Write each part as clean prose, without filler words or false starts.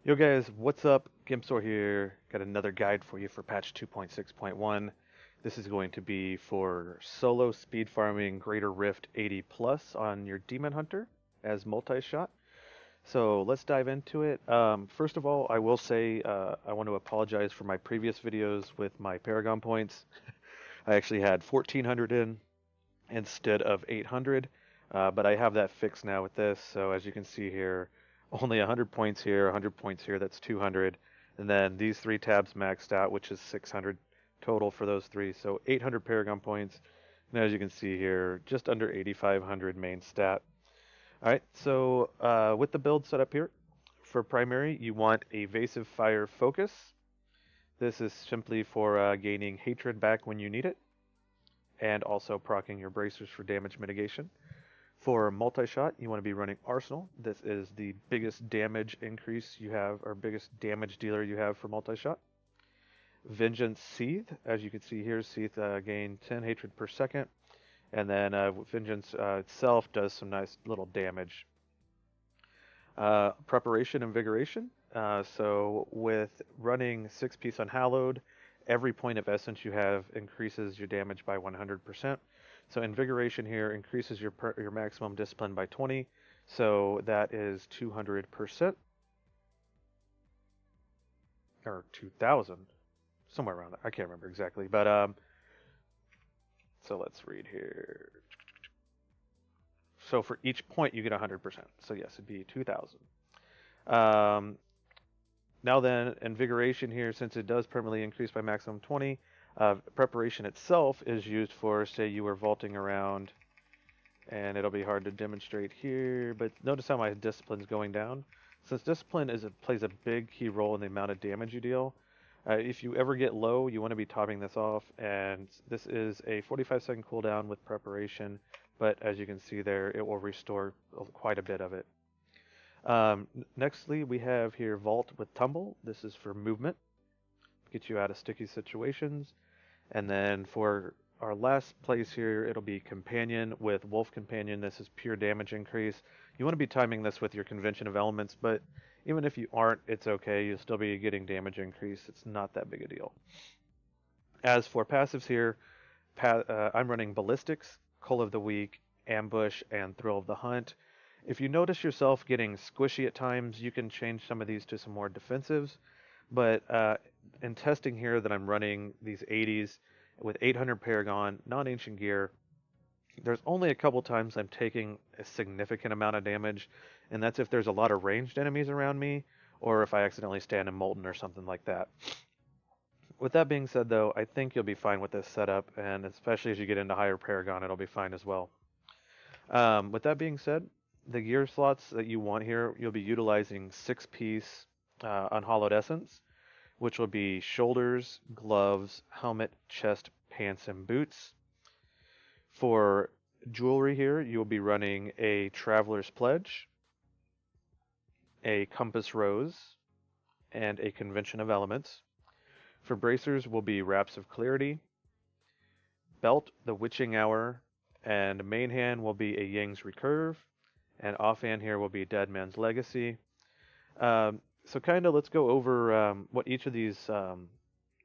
Yo guys, what's up? Gimpzor here. Got another guide for you for patch 2.6.1. This is going to be for solo speed farming Greater Rift 80 plus on your Demon Hunter as Multishot. So let's dive into it. First of all, I will say I want to apologize for my previous videos with my paragon points. I actually had 1400 in instead of 800, but I have that fixed now with this. So as you can see here, only 100 points here, 100 points here, that's 200. And then these three tabs maxed out, which is 600 total for those three. So 800 paragon points. And as you can see here, just under 8,500 main stat. All right, so with the build set up here, for primary, you want Evasive Fire Focus. This is simply for gaining hatred back when you need it, and also proccing your bracers for damage mitigation. For multi-shot, you want to be running Arsenal. This is the biggest damage increase you have, or biggest damage dealer you have for multi-shot. Vengeance Seethe, as you can see here, Seethe gain 10 hatred per second, and then Vengeance itself does some nice little damage. Preparation Invigoration. So with running 6-piece Unhallowed, every point of essence you have increases your damage by 100%. So Invigoration here increases your maximum discipline by 20. So that is 200%. Or 2,000. Somewhere around there. I can't remember exactly. But so let's read here. So for each point you get 100%. So yes, it'd be 2,000. Now then, Invigoration here, since it does permanently increase by maximum 20, Preparation itself is used for, say you were vaulting around, and it'll be hard to demonstrate here, but notice how my Discipline's going down. Since Discipline plays a big key role in the amount of damage you deal, if you ever get low, you want to be topping this off, and this is a 45-second cooldown with Preparation, but as you can see there, it will restore quite a bit of it. Nextly, we have here Vault with Tumble. This is for movement, get you out of sticky situations. And then for our last place here, it'll be Companion with Wolf Companion. This is pure damage increase. You want to be timing this with your Convention of Elements, but even if you aren't, it's okay. You'll still be getting damage increase. It's not that big a deal. As for passives here, I'm running Ballistics, Cull of the Week, Ambush, and Thrill of the Hunt. If you notice yourself getting squishy at times, you can change some of these to some more defensives. But in testing here that I'm running these 80s with 800 Paragon, non-ancient gear, there's only a couple times I'm taking a significant amount of damage, and that's if there's a lot of ranged enemies around me, or if I accidentally stand in Molten or something like that. With that being said, though, I think you'll be fine with this setup, and especially as you get into higher Paragon, it'll be fine as well. With that being said, the gear slots that you want here, you'll be utilizing 6-piece Unhallowed Essence, which will be shoulders, gloves, helmet, chest, pants, and boots. For jewelry here, you'll be running a Traveler's Pledge, a Compass Rose, and a Convention of Elements. For bracers will be Wraps of Clarity, belt, the Witching Hour, and main hand will be a Yang's Recurve, and offhand here will be Dead Man's Legacy. So kind of let's go over what each of these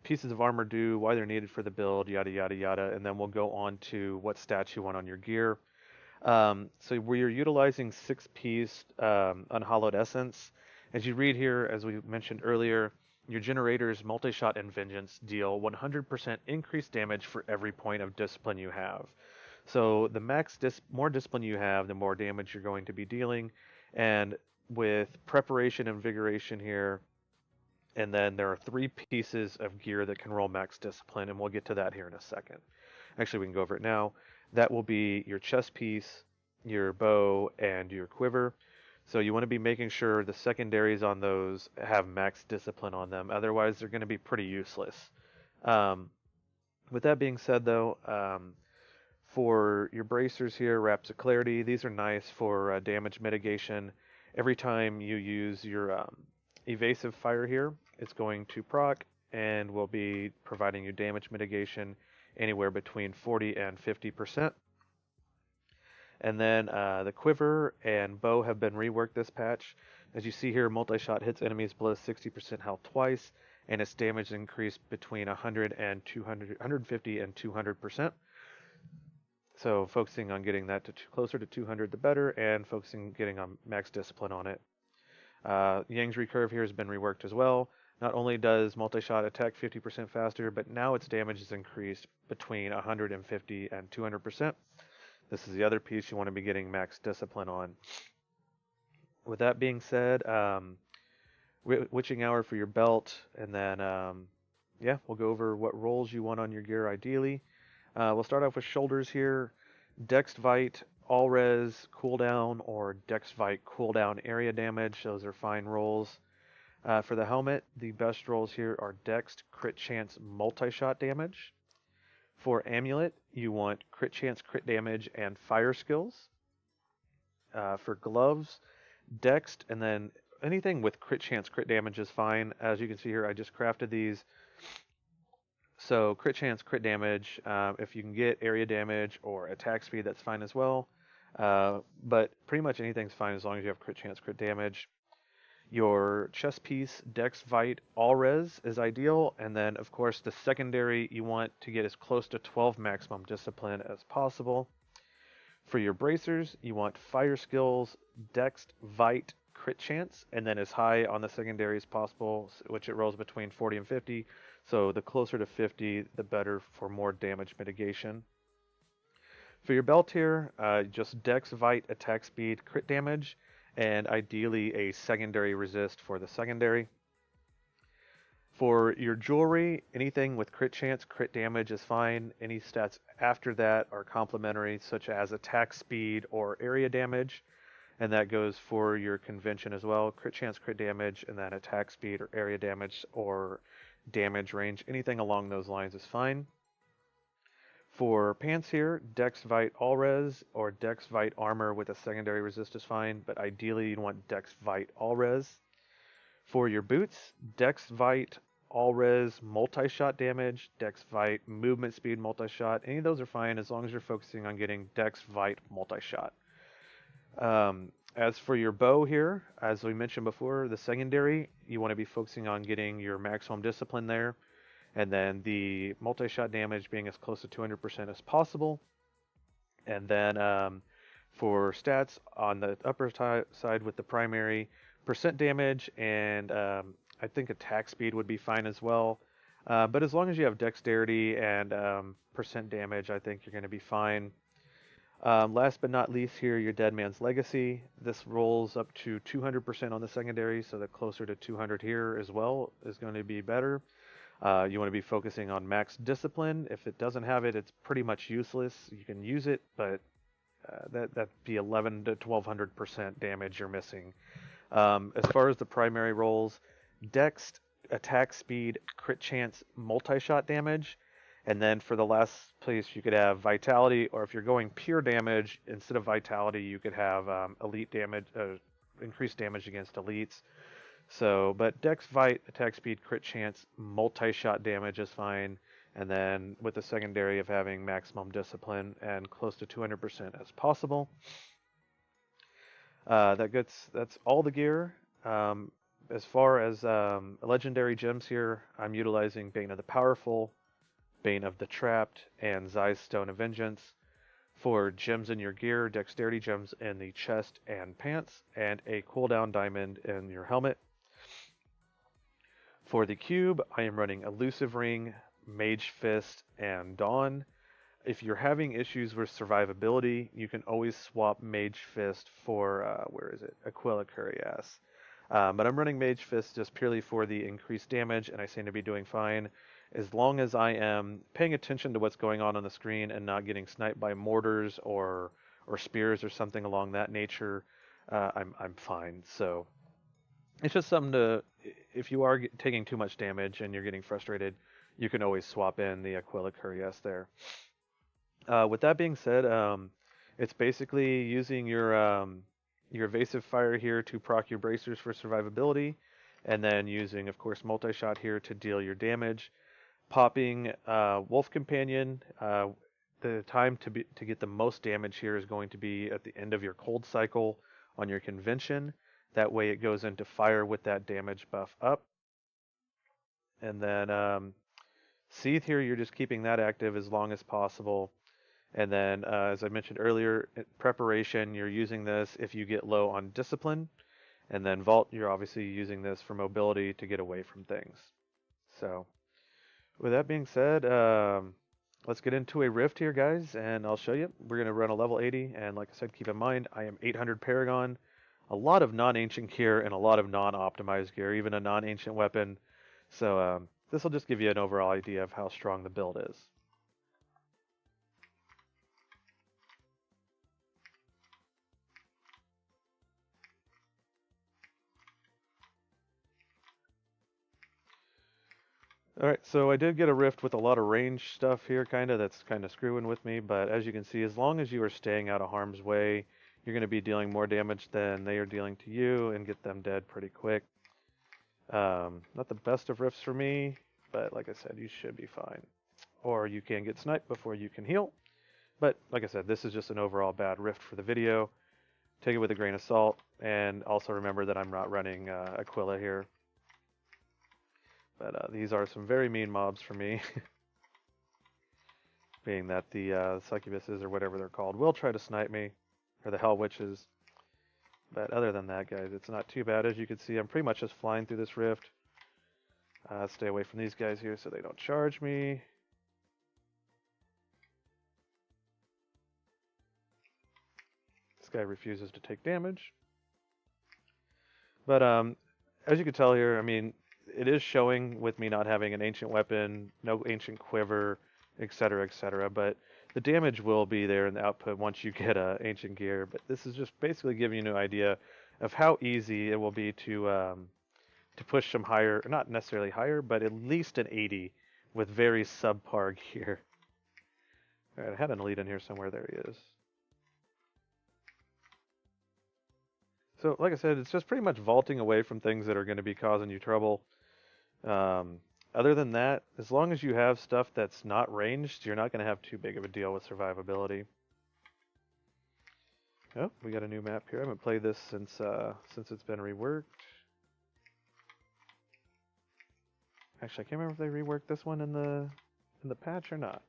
pieces of armor do, why they're needed for the build, yada yada yada, and then we'll go on to what stats you want on your gear. So where you're utilizing 6-piece Unhallowed Essence, as you read here, as we mentioned earlier, your generators Multishot and Vengeance deal 100% increased damage for every point of discipline you have. So the more discipline you have, the more damage you're going to be dealing. And with Preparation and Invigoration here, and then there are 3 pieces of gear that can roll max discipline, and we'll get to that here in a second. Actually, we can go over it now. That will be your chest piece, your bow, and your quiver. So you want to be making sure the secondaries on those have max discipline on them. Otherwise, they're going to be pretty useless. With that being said, though, for your bracers here, Wraps of Clarity, these are nice for damage mitigation. Every time you use your Evasive Fire here, it's going to proc and will be providing you damage mitigation anywhere between 40 and 50%. And then the quiver and bow have been reworked this patch. As you see here, multi-shot hits enemies below 60% health twice, and its damage increased between 100 and 200, 150 and 200%. So focusing on getting that to closer to 200, the better, and focusing getting on max discipline on it. Yang's recurve here has been reworked as well. Not only does multi-shot attack 50% faster, but now its damage is increased between 150 and 200%. This is the other piece you want to be getting max discipline on. With that being said, witching hour for your belt, and then yeah, we'll go over what rolls you want on your gear ideally. We'll start off with shoulders here. Dex Vite, all res cooldown, or Dex Vite cooldown area damage. Those are fine rolls. For the helmet, the best rolls here are Dex crit chance multi-shot damage. For amulet, you want crit chance crit damage and fire skills. For gloves, Dex, and then anything with crit chance crit damage is fine. As you can see here, I just crafted these. So crit chance, crit damage, if you can get area damage or attack speed, that's fine as well. But pretty much anything's fine as long as you have crit chance, crit damage. Your chest piece, Dex Vite, all res is ideal. And then, of course, the secondary, you want to get as close to 12 maximum discipline as possible. For your bracers, you want fire skills, Dex Vite, crit chance, and then as high on the secondary as possible, which it rolls between 40 and 50. So the closer to 50, the better for more damage mitigation. For your belt here, just Dex Vite attack speed, crit damage, and ideally a secondary resist for the secondary. For your jewelry, anything with crit chance, crit damage is fine. Any stats after that are complementary, such as attack speed or area damage. And that goes for your convention as well. Crit chance, crit damage, and then attack speed or area damage or damage range. Anything along those lines is fine. For pants here, Dex Vite all res or Dex Vite armor with a secondary resist is fine, but ideally you'd want Dex Vite all res. For your boots, Dex Vite all res multi-shot damage, Dex Vite movement speed multi-shot. Any of those are fine as long as you're focusing on getting Dex Vite multi-shot. As for your bow here, as we mentioned before, the secondary, you want to be focusing on getting your maximum discipline there, and then the multi-shot damage being as close to 200% as possible. And then for stats on the upper side with the primary, percent damage and I think attack speed would be fine as well. But as long as you have dexterity and percent damage, I think you're going to be fine. Last but not least here, your Dead Man's Legacy. This rolls up to 200% on the secondary, so the closer to 200 here as well is going to be better. You want to be focusing on max discipline. If it doesn't have it, it's pretty much useless. You can use it, but that'd be 11 to 1200% damage you're missing. As far as the primary rolls, Dex, attack speed, crit chance, multi-shot damage. And then for the last place, you could have Vitality, or if you're going pure damage, instead of Vitality, you could have elite damage, increased damage against elites. So, but Dex Vite, attack speed, crit chance, multi-shot damage is fine. And then with the secondary of having maximum discipline and close to 200% as possible. That's all the gear. As far as legendary gems here, I'm utilizing Bane of the Powerful, Bane of the Trapped, and Zai's Stone of Vengeance. For gems in your gear, dexterity gems in the chest and pants, and a cooldown diamond in your helmet. For the cube, I am running Elusive Ring, Mage Fist, and Dawn. If you're having issues with survivability, you can always swap Mage Fist for, Aquila Curias. But I'm running Mage Fist just purely for the increased damage, and I seem to be doing fine. As long as I am paying attention to what's going on the screen and not getting sniped by mortars or spears or something along that nature, I'm fine. So it's just something to, if you are taking too much damage and you're getting frustrated, you can always swap in the Aquila Curias there. With that being said, it's basically using your evasive fire here to proc your bracers for survivability, and then using, of course, multi-shot here to deal your damage. Popping Wolf Companion the time to get the most damage here is going to be at the end of your cold cycle on your convention. That way it goes into fire with that damage buff up. And then Seethe here, you're just keeping that active as long as possible. And then, as I mentioned earlier, preparation, you're using this if you get low on discipline. And then Vault, you're obviously using this for mobility to get away from things. So, with that being said, let's get into a rift here, guys, and I'll show you. We're going to run a level 80, and like I said, keep in mind, I am 800 paragon, a lot of non-ancient gear, and a lot of non-optimized gear, even a non-ancient weapon. So, this will just give you an overall idea of how strong the build is. Alright, so I did get a rift with a lot of range stuff here, that's kind of screwing with me, but as you can see, as long as you are staying out of harm's way, you're going to be dealing more damage than they are dealing to you and get them dead pretty quick. Not the best of rifts for me, but like I said, you should be fine. Or you can get sniped before you can heal. But like I said, this is just an overall bad rift for the video. Take it with a grain of salt, and also remember that I'm not running Aquila here. But these are some very mean mobs for me. Being that the succubuses, or whatever they're called, will try to snipe me. Or the hell witches. But other than that, guys, it's not too bad. As you can see, I'm pretty much just flying through this rift. Stay away from these guys here so they don't charge me. This guy refuses to take damage. But as you can tell here, I mean, it is showing with me not having an ancient weapon, no ancient quiver, etc., but the damage will be there in the output once you get ancient gear. But this is just basically giving you an idea of how easy it will be to push some higher, not necessarily higher, but at least an 80 with very subpar gear. Alright, I had an elite in here somewhere. There he is. So, like I said, it's just pretty much vaulting away from things that are going to be causing you trouble. Other than that, as long as you have stuff that's not ranged, you're not going to have too big of a deal with survivability. Oh, we got a new map here. I haven't played this since it's been reworked. Actually, I can't remember if they reworked this one in the patch or not.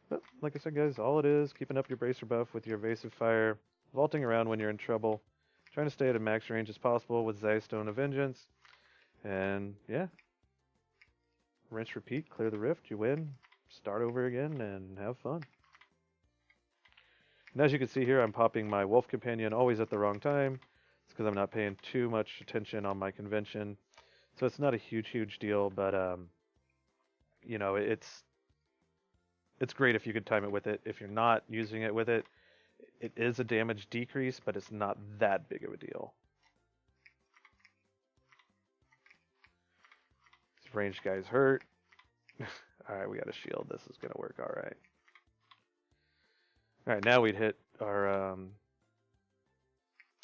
But like I said, guys, all it is, keeping up your bracer buff with your evasive fire, vaulting around when you're in trouble, trying to stay at a max range as possible with Stone of Vengeance, and yeah, rinse, repeat, clear the rift, you win, start over again, and have fun. And as you can see here, I'm popping my Wolf Companion always at the wrong time. It's because I'm not paying too much attention on my convention. So it's not a huge deal, but you know, it's great if you could time it with it. If you're not using it with it, it is a damage decrease, but it's not that big of a deal. These ranged guys hurt. Alright, we got a shield. This is going to work alright. Alright, now we'd hit our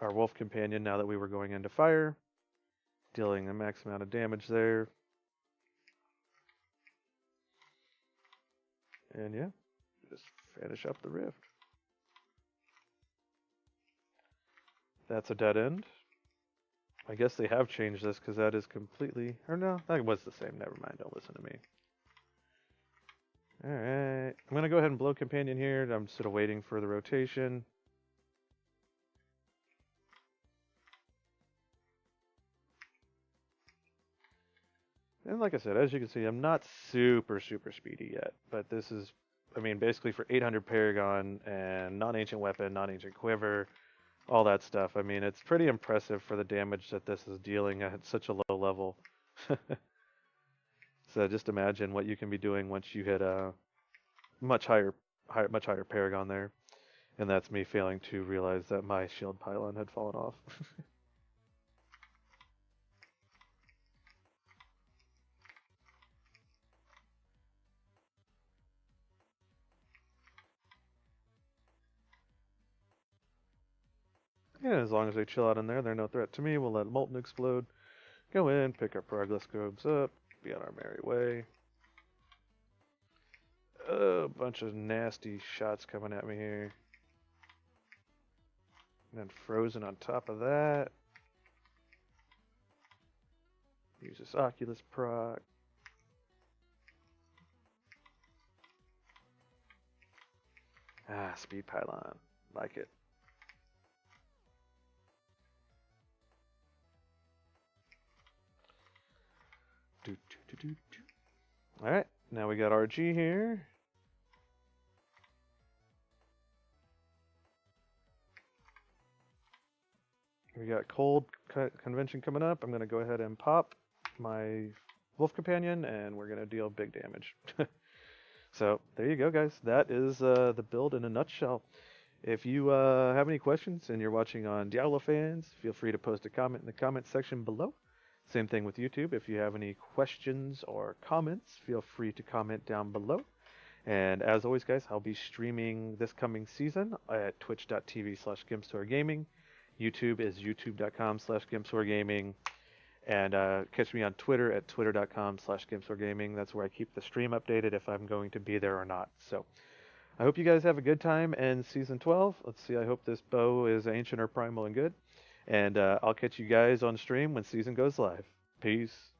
Wolf Companion now that we were going into fire. Dealing a max amount of damage there. And yeah, just finish up the rift. That's a dead end. I guess they have changed this because that is completely... Or no, that was the same. Never mind, don't listen to me. Alright, I'm going to go ahead and blow Companion here. I'm sort of waiting for the rotation. And like I said, as you can see, I'm not super speedy yet. But this is, I mean, basically for 800 paragon and non-ancient weapon, non-ancient quiver, all that stuff. I mean, it's pretty impressive for the damage that this is dealing at such a low level. So just imagine what you can be doing once you hit a much higher paragon there. And that's me failing to realize that my shield pylon had fallen off. Yeah, as long as they chill out in there, they're no threat to me. We'll let Molten explode. Go in, pick our progress scopes up, be on our merry way. A bunch of nasty shots coming at me here. And then frozen on top of that. Use this Oculus proc. Ah, speed pylon. Like it. Alright, now we got RG here. We got cold convention coming up. I'm going to go ahead and pop my wolf companion, and we're going to deal big damage. So there you go, guys. That is the build in a nutshell. If you have any questions and you're watching on Diablo Fans, feel free to post a comment in the comment section below. Same thing with YouTube. If you have any questions or comments, feel free to comment down below. And as always, guys, I'll be streaming this coming season at twitch.tv/Gimpzorgaming. YouTube is youtube.com/Gimpzorgaming. And catch me on Twitter at twitter.com/Gimpzorgaming. That's where I keep the stream updated if I'm going to be there or not. So I hope you guys have a good time in Season 12. Let's see, I hope this bow is ancient or primal and good. And I'll catch you guys on stream when Season goes live. Peace.